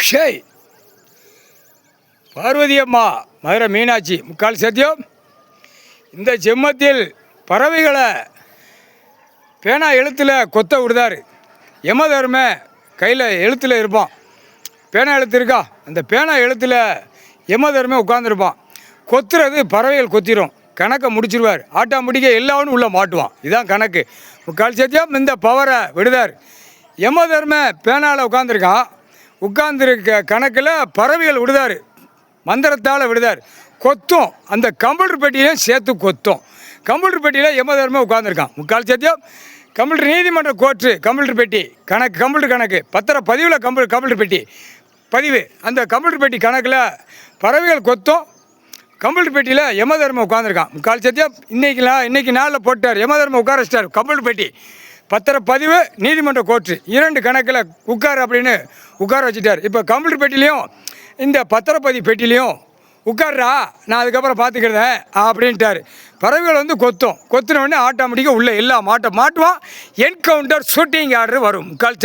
ஷேய் பார்வதி அம்மா மதுரை மீனாட்சி முக்கால் சத்தியம். இந்த ஜென்மத்தில் பறவைகளை பேனா எழுத்தில் கொத்த விடுதாரு. யமதர்ம கையில் எழுத்தில் இருப்பான். பேனா எழுத்து இருக்கா, அந்த பேனா எழுத்தில் யமதர்ம உட்காந்துருப்பான். கொத்துறது பறவைகள் கொத்திரும், கணக்கை முடிச்சிருவார். ஆட்டா முடிக்க எல்லாவனும் உள்ளே மாட்டுவான். இதுதான் கணக்கு. முக்கால் சத்தியம் இந்த பவரை விடுதார். யமதர்ம பேனாவில் உட்காந்துருக்கான். உட்காந்துருக்க கணக்கில் பறவைகள் விடுதார், மந்திரத்தால் விடுதார். கொத்தும், அந்த கம்ப்யூட்டர் பெட்டியிலையும் சேர்த்து கொத்தும். கம்ப்யூட்டர் பெட்டியில் யமதர்ம உட்காந்துருக்கான். முக்கால் சத்தியம் கம்ப்யூட்டர் நீதிமன்ற கோர்ட்டு கம்ப்யூட்டர் பெட்டி கணக்கு, கம்ப்யூட்டர் கணக்கு பத்திர பதிவில் கம்ப்யூட்டர் பெட்டி பதிவு. அந்த கம்ப்யூட்டர் பெட்டி கணக்கில் பறவைகள் கொத்தும், கம்ப்யூட்டர் பெட்டியில் யமதர்ம உட்காந்துருக்கான். முக்கால் சத்தியம் இன்னைக்கு நாளில் போட்டார். யமதர்ம உட்கார வச்சிட்டார். கம்ப்யூட்டர் பெட்டி பத்திர பதிவு நீதிமன்ற கோர்ட்டு 2 கணக்கில் உட்கார் அப்படின்னு உட்கார வச்சுட்டார். இப்போ கம்ப்யூட்டர் பெட்டிலையும் இந்த பத்திரப்பதிவு பெட்டிலையும் உட்கார்றா, நான் அதுக்கப்புறம் பார்த்துக்கிறேன் அப்படின்ட்டார். பறவைகள் வந்து கொத்தும். கொத்துன உடனே ஆட்டோமேட்டிக்காக உள்ள எல்லா மாட்டுவான். என்கவுண்டர் ஷூட்டிங் ஆர்டர் வரும். முக்கால்